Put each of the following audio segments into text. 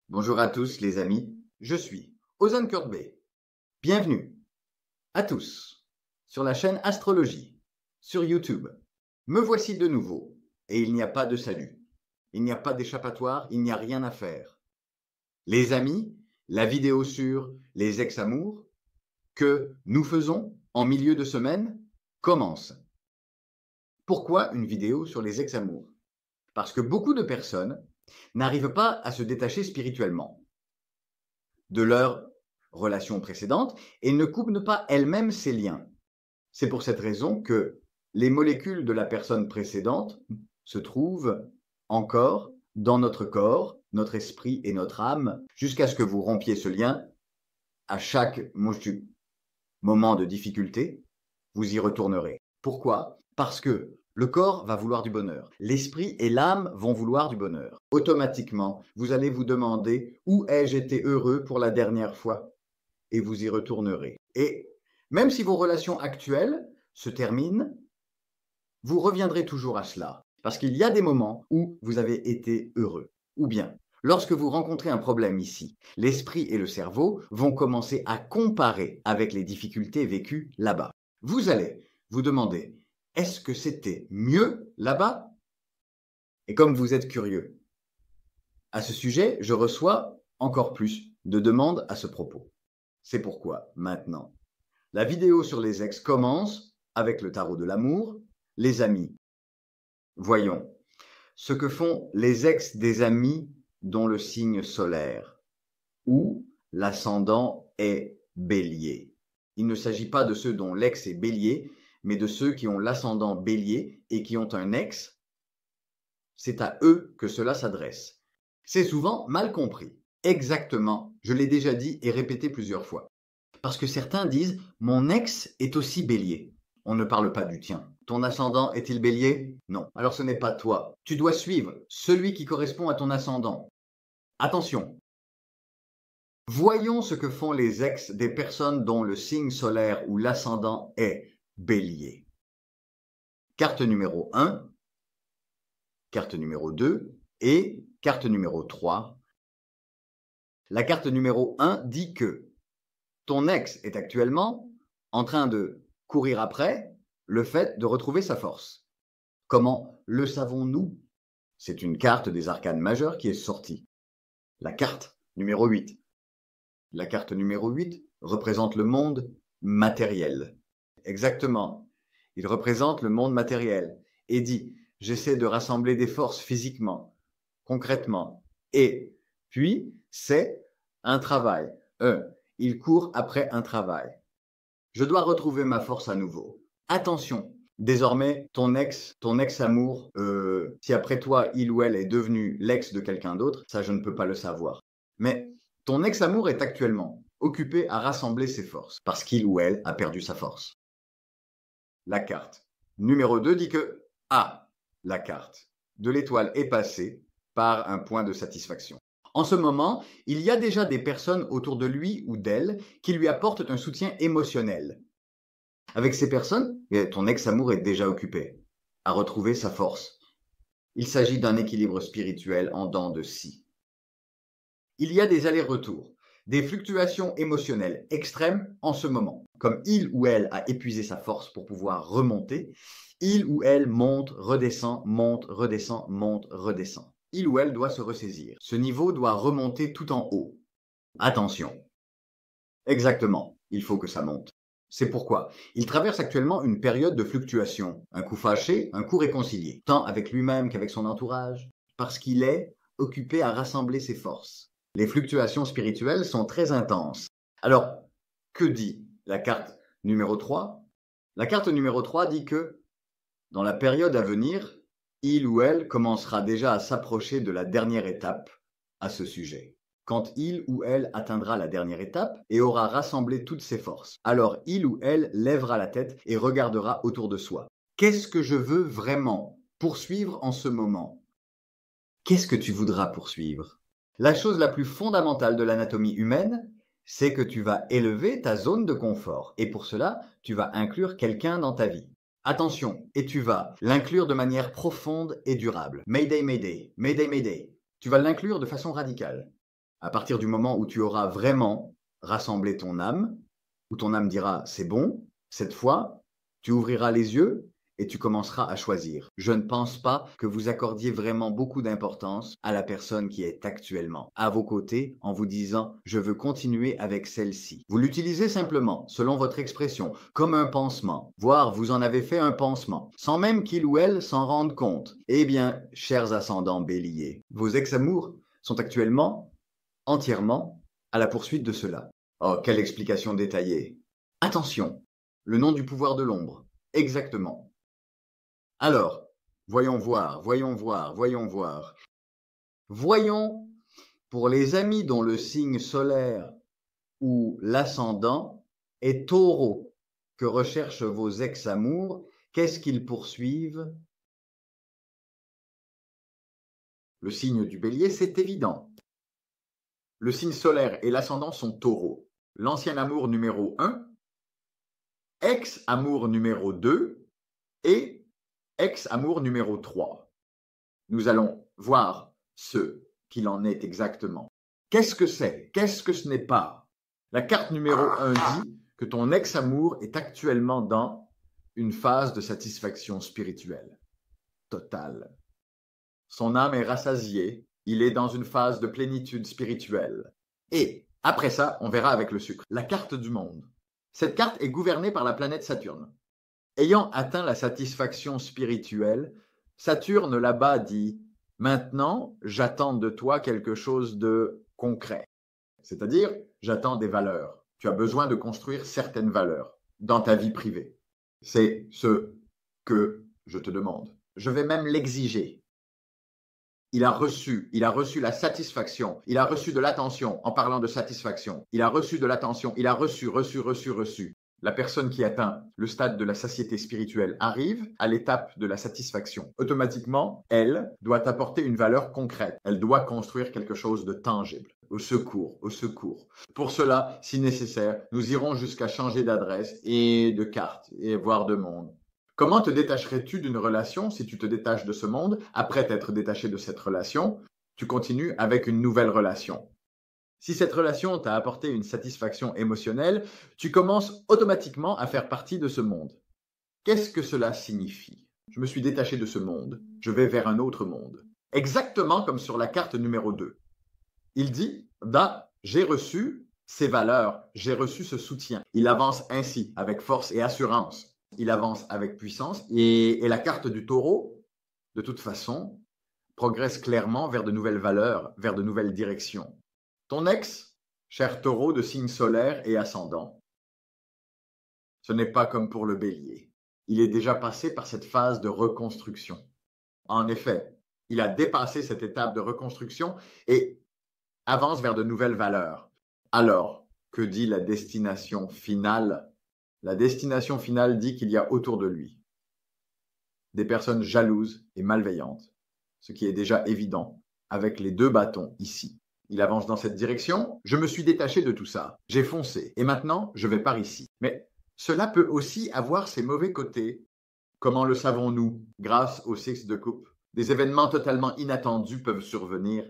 Bonjour à tous les amis, je suis Ozan Kurtbey. Bienvenue à tous sur la chaîne Astrologie, sur YouTube. Me voici de nouveau et il n'y a pas de salut, il n'y a pas d'échappatoire, il n'y a rien à faire. Les amis, la vidéo sur les ex-amours que nous faisons en milieu de semaine commence. Pourquoi une vidéo sur les ex-amours? Parce que beaucoup de personnes n'arrivent pas à se détacher spirituellement de leur relation précédente et ne coupent pas elles-mêmes ces liens. C'est pour cette raison que les molécules de la personne précédente se trouvent encore dans notre corps, notre esprit et notre âme, jusqu'à ce que vous rompiez ce lien. À chaque moment de difficulté, vous y retournerez. Pourquoi? Parce que le corps va vouloir du bonheur. L'esprit et l'âme vont vouloir du bonheur. Automatiquement, vous allez vous demander où ai-je été heureux pour la dernière fois? Et vous y retournerez. Et même si vos relations actuelles se terminent, vous reviendrez toujours à cela. Parce qu'il y a des moments où vous avez été heureux. Ou bien, lorsque vous rencontrez un problème ici, l'esprit et le cerveau vont commencer à comparer avec les difficultés vécues là-bas. Vous allez vous demander, est-ce que c'était mieux là-bas? Et comme vous êtes curieux à ce sujet, je reçois encore plus de demandes à ce propos. C'est pourquoi, maintenant, la vidéo sur les ex commence avec le tarot de l'amour. Les amis, voyons ce que font les ex des amis dont le signe solaire ou l'ascendant est Bélier. Il ne s'agit pas de ceux dont l'ex est Bélier, mais de ceux qui ont l'ascendant Bélier et qui ont un ex. C'est à eux que cela s'adresse. C'est souvent mal compris. Exactement, je l'ai déjà dit et répété plusieurs fois. Parce que certains disent « mon ex est aussi Bélier ». On ne parle pas du tien. Ton ascendant est-il Bélier? Non. Alors ce n'est pas toi. Tu dois suivre celui qui correspond à ton ascendant. Attention. Voyons ce que font les ex des personnes dont le signe solaire ou l'ascendant est Bélier. Carte numéro 1, carte numéro 2 et carte numéro 3. La carte numéro 1 dit que ton ex est actuellement en train de courir après le fait de retrouver sa force. Comment le savons-nous? C'est une carte des arcanes majeures qui est sortie. La carte numéro 8. La carte numéro 8 représente le monde matériel. Exactement. Il représente le monde matériel et dit « j'essaie de rassembler des forces physiquement, concrètement. » Et puis, c'est un travail. Il court après un travail. Je dois retrouver ma force à nouveau. Attention, désormais, ton ex-amour, si après toi, il ou elle est devenu l'ex de quelqu'un d'autre, ça je ne peux pas le savoir. Mais ton ex-amour est actuellement occupé à rassembler ses forces, parce qu'il ou elle a perdu sa force. La carte numéro 2 dit que la carte de l'étoile est passée par un point de satisfaction. En ce moment, il y a déjà des personnes autour de lui ou d'elle qui lui apportent un soutien émotionnel. Avec ces personnes, ton ex-amour est déjà occupé à retrouver sa force. Il s'agit d'un équilibre spirituel en dents de scie. Il y a des allers-retours, des fluctuations émotionnelles extrêmes en ce moment. Comme il ou elle a épuisé sa force pour pouvoir remonter, il ou elle monte, redescend, monte, redescend, monte, redescend. Il ou elle doit se ressaisir. Ce niveau doit remonter tout en haut. Attention. Exactement, il faut que ça monte. C'est pourquoi il traverse actuellement une période de fluctuation, un coup fâché, un coup réconcilié, tant avec lui-même qu'avec son entourage, parce qu'il est occupé à rassembler ses forces. Les fluctuations spirituelles sont très intenses. Alors, que dit la carte numéro 3? La carte numéro 3 dit que, dans la période à venir, il ou elle commencera déjà à s'approcher de la dernière étape à ce sujet. Quand il ou elle atteindra la dernière étape et aura rassemblé toutes ses forces, alors il ou elle lèvera la tête et regardera autour de soi. Qu'est-ce que je veux vraiment poursuivre en ce moment? Qu'est-ce que tu voudras poursuivre? La chose la plus fondamentale de l'anatomie humaine, c'est que tu vas élever ta zone de confort. Et pour cela, tu vas inclure quelqu'un dans ta vie. Attention, et tu vas l'inclure de manière profonde et durable. Mayday, mayday, mayday, mayday. Tu vas l'inclure de façon radicale. À partir du moment où tu auras vraiment rassemblé ton âme, où ton âme dira: «C'est bon, cette fois», tu ouvriras les yeux et tu commenceras à choisir. Je ne pense pas que vous accordiez vraiment beaucoup d'importance à la personne qui est actuellement à vos côtés en vous disant: «Je veux continuer avec celle-ci». Vous l'utilisez simplement, selon votre expression, comme un pansement, voire vous en avez fait un pansement, sans même qu'il ou elle s'en rende compte. Eh bien, chers ascendants béliers, vos ex-amours sont actuellement entièrement à la poursuite de cela. Oh, quelle explication détaillée. Attention, le nom du pouvoir de l'ombre. Exactement. Alors, voyons voir, voyons voir, voyons voir. Voyons, pour les amis dont le signe solaire ou l'ascendant est taureau, que recherchent vos ex-amours, qu'est-ce qu'ils poursuivent? Le signe du bélier, c'est évident. Le signe solaire et l'ascendant sont taureaux. L'ancien amour numéro 1, ex-amour numéro 2 et ex-amour numéro 3. Nous allons voir ce qu'il en est exactement. Qu'est-ce que c'est? Qu'est-ce que ce n'est pas? La carte numéro 1 dit que ton ex-amour est actuellement dans une phase de satisfaction spirituelle totale. Son âme est rassasiée, il est dans une phase de plénitude spirituelle. Et après ça, on verra avec le sucre. La carte du monde. Cette carte est gouvernée par la planète Saturne. Ayant atteint la satisfaction spirituelle, Saturne là-bas dit « Maintenant, j'attends de toi quelque chose de concret. » C'est-à-dire, j'attends des valeurs. Tu as besoin de construire certaines valeurs dans ta vie privée. C'est ce que je te demande. Je vais même l'exiger. Il a reçu la satisfaction, il a reçu de l'attention en parlant de satisfaction, il a reçu de l'attention, il a reçu. La personne qui atteint le stade de la satiété spirituelle arrive à l'étape de la satisfaction. Automatiquement, elle doit apporter une valeur concrète. Elle doit construire quelque chose de tangible. Au secours, au secours. Pour cela, si nécessaire, nous irons jusqu'à changer d'adresse et de carte et voir de monde. Comment te détacherais-tu d'une relation si tu te détaches de ce monde? Après t'être détaché de cette relation, tu continues avec une nouvelle relation. Si cette relation t'a apporté une satisfaction émotionnelle, tu commences automatiquement à faire partie de ce monde. Qu'est-ce que cela signifie? Je me suis détaché de ce monde, je vais vers un autre monde. Exactement comme sur la carte numéro 2. Il dit, j'ai reçu ces valeurs, j'ai reçu ce soutien. Il avance ainsi, avec force et assurance. Il avance avec puissance et la carte du taureau, de toute façon, progresse clairement vers de nouvelles valeurs, vers de nouvelles directions. Ton ex, cher taureau de signe solaire et ascendant, ce n'est pas comme pour le bélier. Il est déjà passé par cette phase de reconstruction. En effet, il a dépassé cette étape de reconstruction et avance vers de nouvelles valeurs. Alors, que dit la destination finale? La destination finale dit qu'il y a autour de lui des personnes jalouses et malveillantes, ce qui est déjà évident avec les 2 bâtons ici. Il avance dans cette direction, je me suis détaché de tout ça, j'ai foncé, et maintenant je vais par ici. Mais cela peut aussi avoir ses mauvais côtés. Comment le savons-nous? Grâce au 6 de coupe. Des événements totalement inattendus peuvent survenir.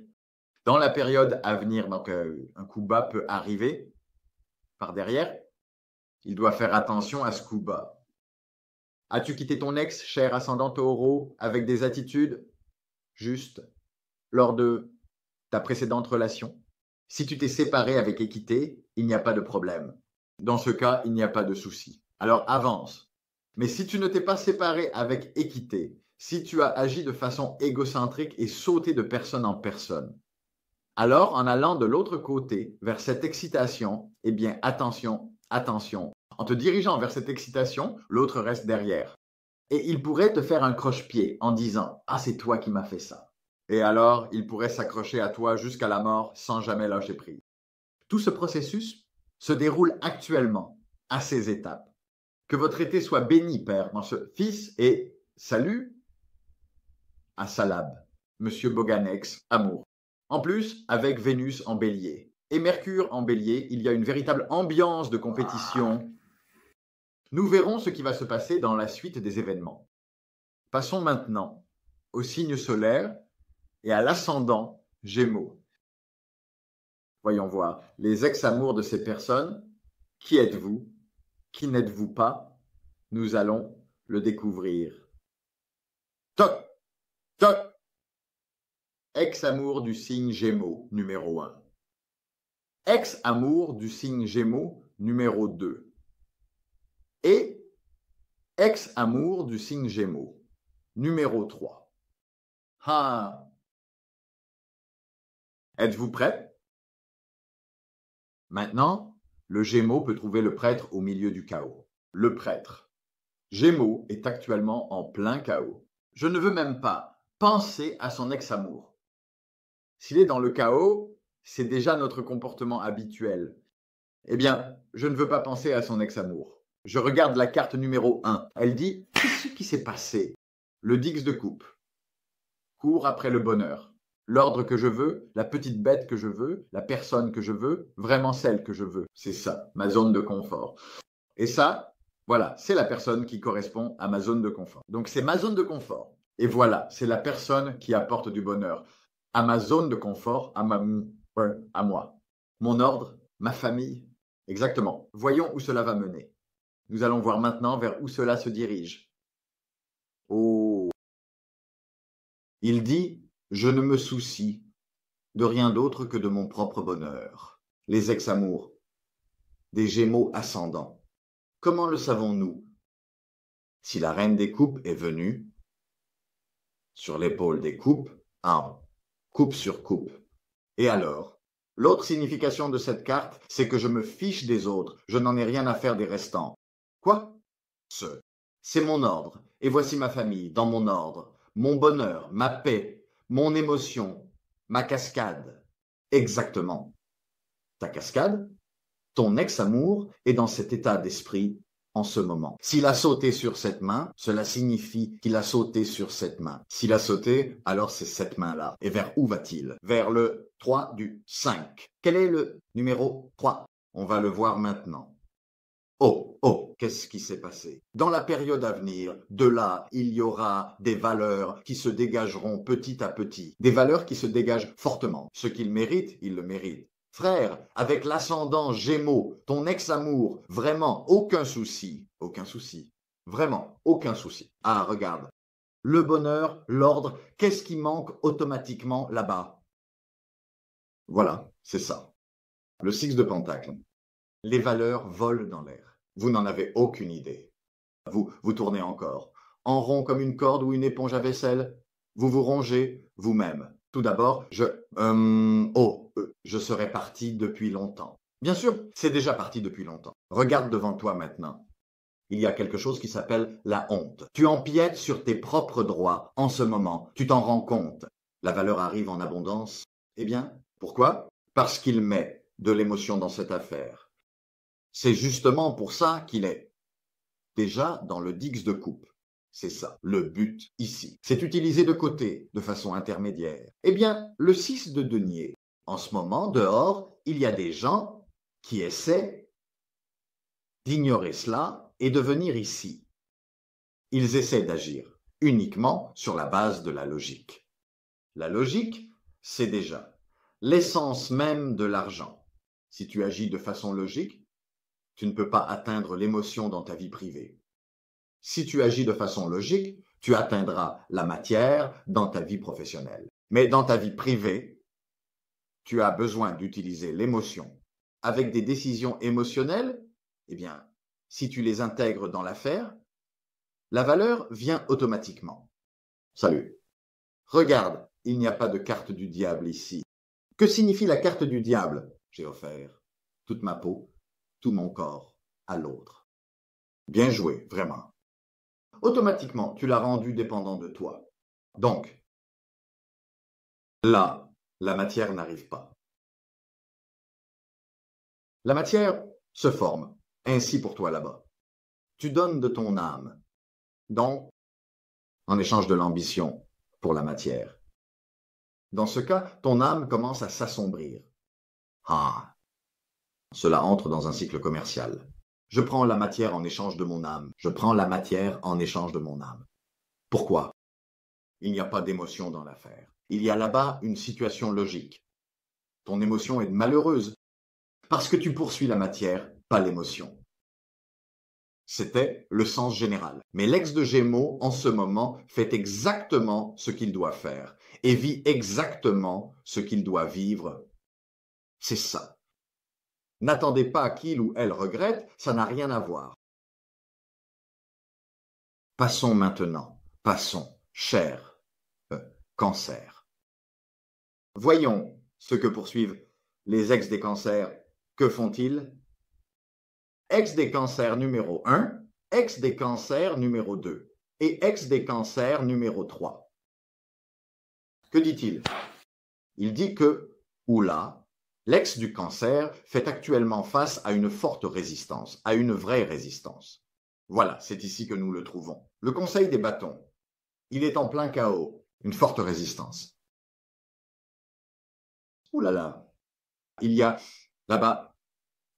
Dans la période à venir, donc un coup bas peut arriver par derrière. Il doit faire attention à ce coup bas. As-tu quitté ton ex, cher ascendant taureau, avec des attitudes justes lors de ta précédente relation? Si tu t'es séparé avec équité, il n'y a pas de problème. Dans ce cas, il n'y a pas de souci. Alors avance. Mais si tu ne t'es pas séparé avec équité, si tu as agi de façon égocentrique et sauté de personne en personne, alors en allant de l'autre côté, vers cette excitation, eh bien attention, attention. En te dirigeant vers cette excitation, l'autre reste derrière. Et il pourrait te faire un croche-pied en disant « Ah, c'est toi qui m'as fait ça ». Et alors, il pourrait s'accrocher à toi jusqu'à la mort sans jamais lâcher prise. Tout ce processus se déroule actuellement à ces étapes. Que votre été soit béni, Père, dans ce fils, et salut à Salab, Monsieur Boganex, amour. En plus, avec Vénus en bélier et Mercure en bélier, il y a une véritable ambiance de compétition. Nous verrons ce qui va se passer dans la suite des événements. Passons maintenant au signe solaire et à l'ascendant Gémeaux. Voyons voir. Les ex-amours de ces personnes, qui êtes-vous? Qui n'êtes-vous pas? Nous allons le découvrir. Toc, toc. Ex-amour du signe Gémeaux, numéro 1. Ex-amour du signe Gémeaux, numéro 2. Et ex-amour du signe Gémeaux, numéro 3. Ah! Êtes-vous prêt? Maintenant, le Gémeaux peut trouver le prêtre au milieu du chaos. Le prêtre. Gémeaux est actuellement en plein chaos. Je ne veux même pas penser à son ex-amour. S'il est dans le chaos, c'est déjà notre comportement habituel. Eh bien, je ne veux pas penser à son ex-amour. Je regarde la carte numéro 1. Elle dit « Qu'est-ce qui s'est passé ?» Le Dix de coupe. Cours après le bonheur. L'ordre que je veux, la petite bête que je veux, la personne que je veux, vraiment celle que je veux. C'est ça, ma zone de confort. Et ça, voilà, c'est la personne qui correspond à ma zone de confort. Donc c'est ma zone de confort. Et voilà, c'est la personne qui apporte du bonheur à ma zone de confort, à moi. Mon ordre, ma famille. Exactement. Voyons où cela va mener. Nous allons voir maintenant vers où cela se dirige. Oh. Il dit « Je ne me soucie de rien d'autre que de mon propre bonheur. » Les ex-amours, des Gémeaux ascendants. Comment le savons-nous? Si la reine des coupes est venue, sur l'épaule des coupes, coupe sur coupe. Et alors? L'autre signification de cette carte, c'est que je me fiche des autres, je n'en ai rien à faire des restants. Quoi? C'est mon ordre, et voici ma famille, dans mon ordre, mon bonheur, ma paix, mon émotion, ma cascade. Exactement. Ta cascade? Ton ex-amour est dans cet état d'esprit en ce moment. S'il a sauté sur cette main, cela signifie qu'il a sauté sur cette main. S'il a sauté, alors c'est cette main-là. Et vers où va-t-il? Vers le 3 du 5. Quel est le numéro 3? On va le voir maintenant. Oh, qu'est-ce qui s'est passé? Dans la période à venir, de là, il y aura des valeurs qui se dégageront petit à petit. Des valeurs qui se dégagent fortement. Ce qu'il mérite, il le mérite. Frère, avec l'ascendant Gémeaux, ton ex-amour, vraiment aucun souci. Aucun souci. Vraiment, aucun souci. Ah, regarde. Le bonheur, l'ordre, qu'est-ce qui manque automatiquement là-bas? Voilà, c'est ça. Le 6 de Pentacle. Les valeurs volent dans l'air. Vous n'en avez aucune idée. Vous tournez encore. En rond comme une corde ou une éponge à vaisselle. Vous vous rongez vous-même. Tout d'abord, je serais parti depuis longtemps. Bien sûr, c'est déjà parti depuis longtemps. Regarde devant toi maintenant. Il y a quelque chose qui s'appelle la honte. Tu empiètes sur tes propres droits en ce moment. Tu t'en rends compte. La valeur arrive en abondance. Eh bien, pourquoi? Parce qu'il met de l'émotion dans cette affaire. C'est justement pour ça qu'il est déjà dans le Dix de coupe. C'est ça, le but ici. C'est utilisé de côté, de façon intermédiaire. Eh bien, le 6 de denier. En ce moment, dehors, il y a des gens qui essaient d'ignorer cela et de venir ici. Ils essaient d'agir uniquement sur la base de la logique. La logique, c'est déjà l'essence même de l'argent. Si tu agis de façon logique, tu ne peux pas atteindre l'émotion dans ta vie privée. Si tu agis de façon logique, tu atteindras la matière dans ta vie professionnelle. Mais dans ta vie privée, tu as besoin d'utiliser l'émotion. Avec des décisions émotionnelles, eh bien, si tu les intègres dans l'affaire, la valeur vient automatiquement. Salut. Regarde, il n'y a pas de carte du diable ici. Que signifie la carte du diable? J'ai offert toute ma peau, tout mon corps à l'autre. Bien joué, vraiment. Automatiquement, tu l'as rendu dépendant de toi. Donc, là, la matière n'arrive pas. La matière se forme, ainsi pour toi là-bas. Tu donnes de ton âme, donc, en échange de l'ambition pour la matière. Dans ce cas, ton âme commence à s'assombrir. Ah, cela entre dans un cycle commercial. Je prends la matière en échange de mon âme. Je prends la matière en échange de mon âme. Pourquoi? Il n'y a pas d'émotion dans l'affaire. Il y a là-bas une situation logique. ton émotion est malheureuse, parce que tu poursuis la matière, pas l'émotion. C'était le sens général. Mais l'ex de Gémeaux, en ce moment, fait exactement ce qu'il doit faire et vit exactement ce qu'il doit vivre. C'est ça. N'attendez pas qu'il ou elle regrette, ça n'a rien à voir. Passons maintenant, passons, cher Cancer. Voyons ce que poursuivent les ex des cancers. Que font-ils? Ex des cancers numéro 1, ex des cancers numéro 2 et ex des cancers numéro 3. Que dit-il? Il dit que, oula, l'ex du cancer fait actuellement face à une forte résistance, à une vraie résistance. Voilà, c'est ici que nous le trouvons. Le conseil des bâtons. Il est en plein chaos, une forte résistance. Ouh là là, il y a là-bas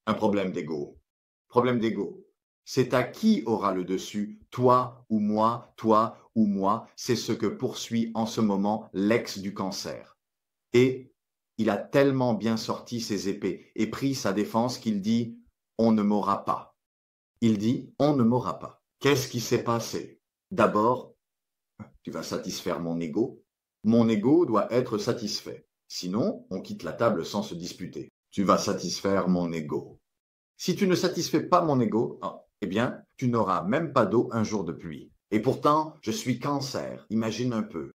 un problème d'ego. Problème d'ego. C'est à qui aura le dessus, toi ou moi, c'est ce que poursuit en ce moment l'ex du cancer. Et il a tellement bien sorti ses épées et pris sa défense qu'il dit « on ne m'aura pas ». Il dit « on ne m'aura pas ». Qu'est-ce qui s'est passé? D'abord, tu vas satisfaire mon ego. Mon ego doit être satisfait. Sinon, on quitte la table sans se disputer. Tu vas satisfaire mon ego. Si tu ne satisfais pas mon ego, eh bien, tu n'auras même pas d'eau un jour de pluie. Et pourtant, je suis cancer, imagine un peu.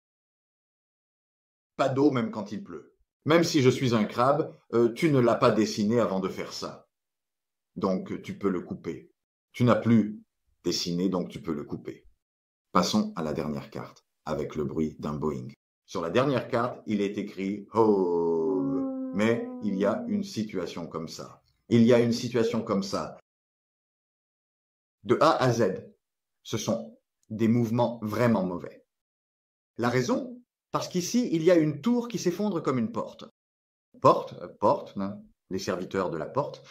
Pas d'eau même quand il pleut. Même si je suis un crabe, tu ne l'as pas dessiné avant de faire ça. Donc, tu peux le couper. Tu n'as plus dessiné, donc tu peux le couper. Passons à la dernière carte, avec le bruit d'un Boeing. Sur la dernière carte, il est écrit « Home ». Mais il y a une situation comme ça. Il y a une situation comme ça. De A à Z, ce sont des mouvements vraiment mauvais. La raison? Parce qu'ici, il y a une tour qui s'effondre comme une porte. Porte, hein, les serviteurs de la porte.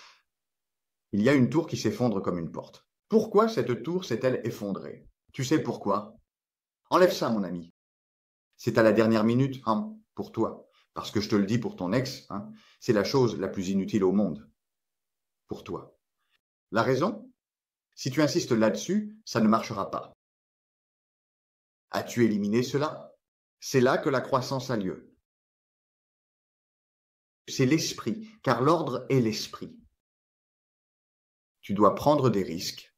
Il y a une tour qui s'effondre comme une porte. Pourquoi cette tour s'est-elle effondrée? Tu sais pourquoi? Enlève ça, mon ami. C'est à la dernière minute, hein, pour toi. Parce que je te le dis pour ton ex, hein, c'est la chose la plus inutile au monde. Pour toi. La raison? Si tu insistes là-dessus, ça ne marchera pas. As-tu éliminé cela? C'est là que la croissance a lieu. C'est l'esprit, car l'ordre est l'esprit. Tu dois prendre des risques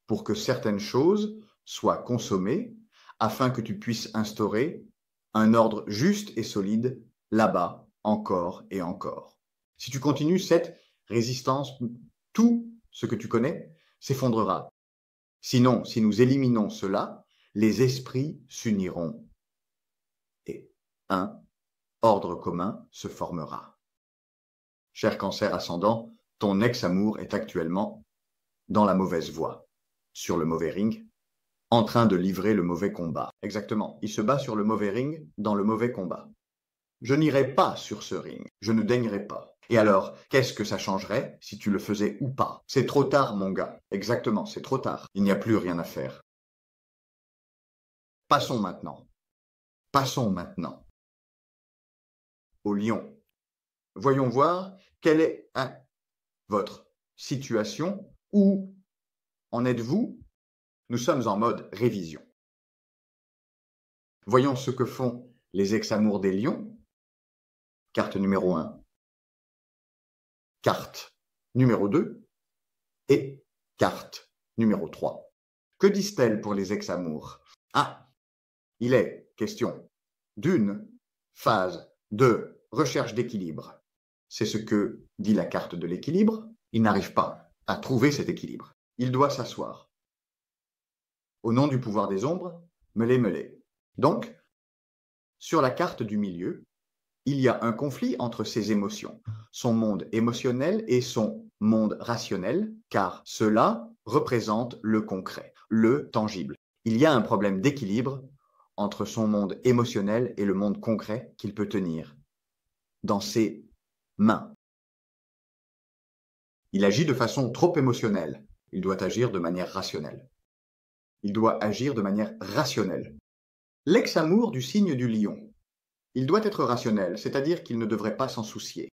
pour que certaines choses soient consommées afin que tu puisses instaurer un ordre juste et solide là-bas, encore et encore. Si tu continues, cette résistance, tout ce que tu connais, s'effondrera. Sinon, si nous éliminons cela, les esprits s'uniront et un ordre commun se formera. Cher Cancer ascendant, ton ex-amour est actuellement dans la mauvaise voie, sur le mauvais ring, en train de livrer le mauvais combat. Exactement, il se bat sur le mauvais ring, dans le mauvais combat. Je n'irai pas sur ce ring, je ne daignerai pas. Et alors, qu'est-ce que ça changerait si tu le faisais ou pas? C'est trop tard, mon gars. Exactement, c'est trop tard. Il n'y a plus rien à faire. Passons maintenant au lion. Voyons voir quelle est votre situation. Où en êtes-vous? Nous sommes en mode révision. Voyons ce que font les ex-amours des lions. Carte numéro 1. Carte numéro 2. Et carte numéro 3. Que disent-elles pour les ex-amours? Il est question d'une phase de recherche d'équilibre. C'est ce que dit la carte de l'équilibre. Il n'arrive pas à trouver cet équilibre. Il doit s'asseoir. Au nom du pouvoir des ombres, mêlé. Donc, sur la carte du milieu, il y a un conflit entre ses émotions, son monde émotionnel et son monde rationnel, car cela représente le concret, le tangible. Il y a un problème d'équilibre entre son monde émotionnel et le monde concret qu'il peut tenir dans ses mains. Il agit de façon trop émotionnelle. Il doit agir de manière rationnelle. Il doit agir de manière rationnelle. L'ex-amour du signe du lion. Il doit être rationnel, c'est-à-dire qu'il ne devrait pas s'en soucier.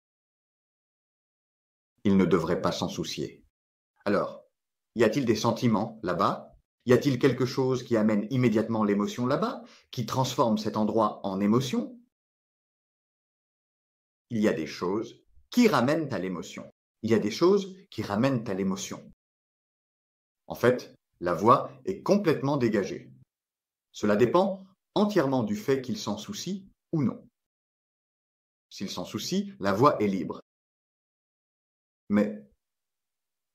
Il ne devrait pas s'en soucier. Alors, y a-t-il des sentiments là-bas? Y a-t-il quelque chose qui amène immédiatement l'émotion là-bas, qui transforme cet endroit en émotion? Il y a des choses qui ramènent à l'émotion. Il y a des choses qui ramènent à l'émotion. En fait, la voix est complètement dégagée. Cela dépend entièrement du fait qu'il s'en soucie ou non. S'il s'en soucie, la voix est libre. Mais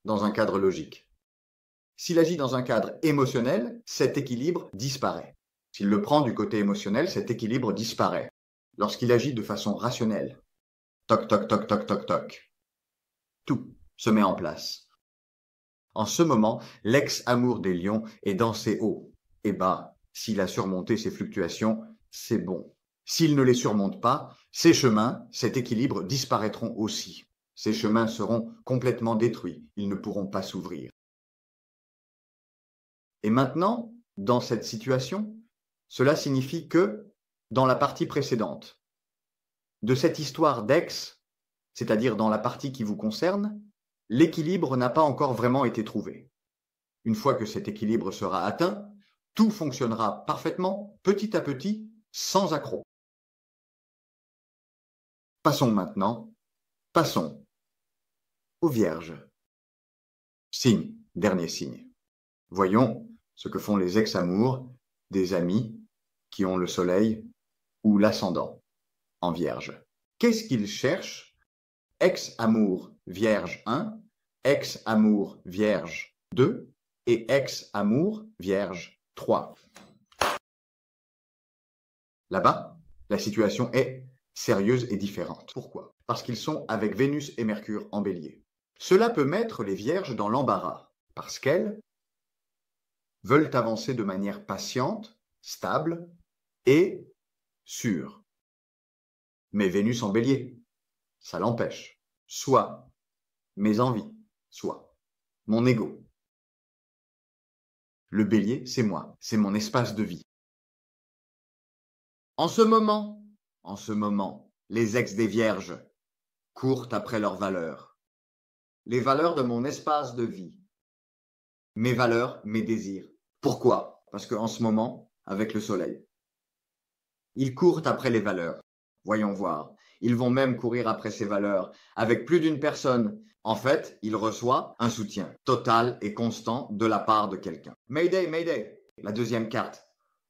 dans un cadre logique. S'il agit dans un cadre émotionnel, cet équilibre disparaît. S'il le prend du côté émotionnel, cet équilibre disparaît. Lorsqu'il agit de façon rationnelle, toc toc toc toc toc toc, tout se met en place. En ce moment, l'ex-amour des lions est dans ses hauts et bas. S'il a surmonté ces fluctuations, c'est bon. S'il ne les surmonte pas, ces chemins, cet équilibre disparaîtront aussi. Ces chemins seront complètement détruits. Ils ne pourront pas s'ouvrir. Et maintenant, dans cette situation, cela signifie que, dans la partie précédente, de cette histoire d'ex, c'est-à-dire dans la partie qui vous concerne, l'équilibre n'a pas encore vraiment été trouvé. Une fois que cet équilibre sera atteint, tout fonctionnera parfaitement, petit à petit, sans accroc. Passons maintenant, passons aux Vierges. Signe, dernier signe. Voyons ce que font les ex-amours des amis qui ont le soleil ou l'ascendant en Vierge. Qu'est-ce qu'ils cherchent? Ex-amour Vierge 1, ex-amour Vierge 2 et ex-amour Vierge 3. Là-bas, la situation est sérieuse et différente. Pourquoi? Parce qu'ils sont avec Vénus et Mercure en Bélier. Cela peut mettre les Vierges dans l'embarras, parce qu'elles veulent avancer de manière patiente, stable et sûre. Mais Vénus en Bélier, ça l'empêche. Soit mes envies, soit mon ego. Le Bélier, c'est moi, c'est mon espace de vie. En ce moment, les ex des Vierges courent après leurs valeurs. Les valeurs de mon espace de vie. Mes valeurs, mes désirs. Pourquoi? Parce qu'en ce moment, avec le soleil, ils courent après les valeurs. Voyons voir. Ils vont même courir après ces valeurs avec plus d'une personne. En fait, il reçoit un soutien total et constant de la part de quelqu'un. Mayday, Mayday. La deuxième carte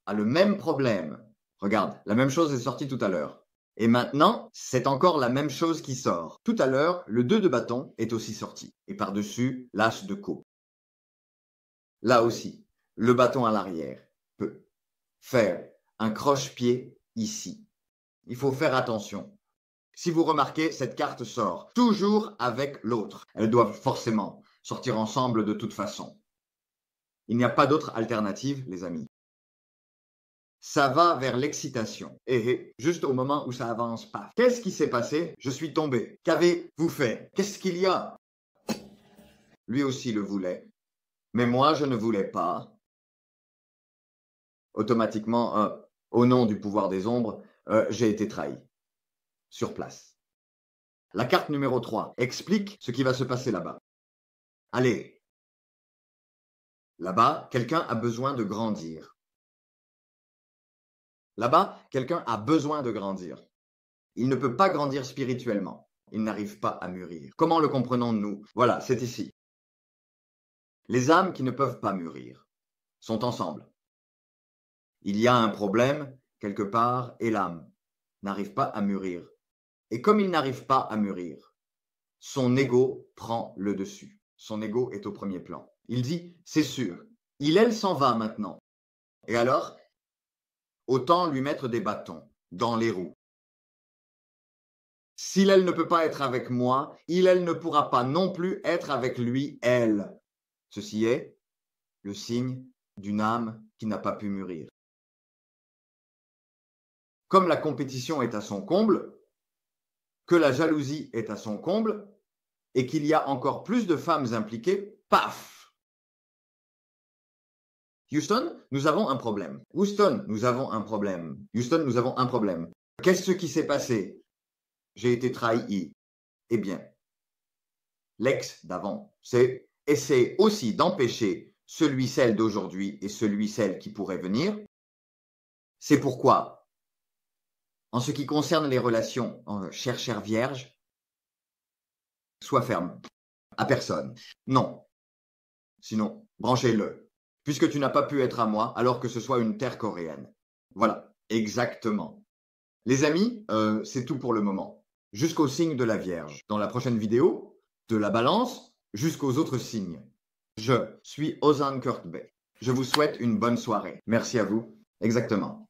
a le même problème. Regarde, la même chose est sortie tout à l'heure. Et maintenant, c'est encore la même chose qui sort. Tout à l'heure, le 2 de bâton est aussi sorti. Et par-dessus, l'as de coupe. Là aussi, le bâton à l'arrière peut faire un croche-pied ici. Il faut faire attention. Si vous remarquez, cette carte sort toujours avec l'autre. Elles doivent forcément sortir ensemble de toute façon. Il n'y a pas d'autre alternative, les amis. Ça va vers l'excitation. Et juste au moment où ça avance, paf. Qu'est-ce qui s'est passé? Je suis tombé. Qu'avez-vous fait? Qu'est-ce qu'il y a? Lui aussi le voulait. Mais moi, je ne voulais pas. Automatiquement, au nom du pouvoir des ombres, j'ai été trahi. Sur place. La carte numéro 3 explique ce qui va se passer là-bas. Allez. Là-bas, quelqu'un a besoin de grandir. Là-bas, quelqu'un a besoin de grandir. Il ne peut pas grandir spirituellement. Il n'arrive pas à mûrir. Comment le comprenons-nous? Voilà, c'est ici. Les âmes qui ne peuvent pas mûrir sont ensemble. Il y a un problème quelque part et l'âme n'arrive pas à mûrir. Et comme il n'arrive pas à mûrir, son ego prend le dessus. Son ego est au premier plan. Il dit, c'est sûr, elle s'en va maintenant. Et alors, autant lui mettre des bâtons dans les roues. Si elle ne peut pas être avec moi, elle ne pourra pas non plus être avec lui, elle. Ceci est le signe d'une âme qui n'a pas pu mûrir. Comme la compétition est à son comble, que la jalousie est à son comble, et qu'il y a encore plus de femmes impliquées, paf! Houston, nous avons un problème. Houston, nous avons un problème. Houston, nous avons un problème. Qu'est-ce qui s'est passé? J'ai été trahi. Eh bien, l'ex d'avant, c'est essayer aussi d'empêcher celui-celle d'aujourd'hui et celui-celle qui pourrait venir. C'est pourquoi, en ce qui concerne les relations, chère vierge, sois ferme. À personne. Non. Sinon, branchez-le. Puisque tu n'as pas pu être à moi, alors que ce soit une terre coréenne. Voilà, exactement. Les amis, c'est tout pour le moment. Jusqu'au signe de la Vierge. Dans la prochaine vidéo, de la Balance jusqu'aux autres signes. Je suis Ozan Kurt Bey. Je vous souhaite une bonne soirée. Merci à vous. Exactement.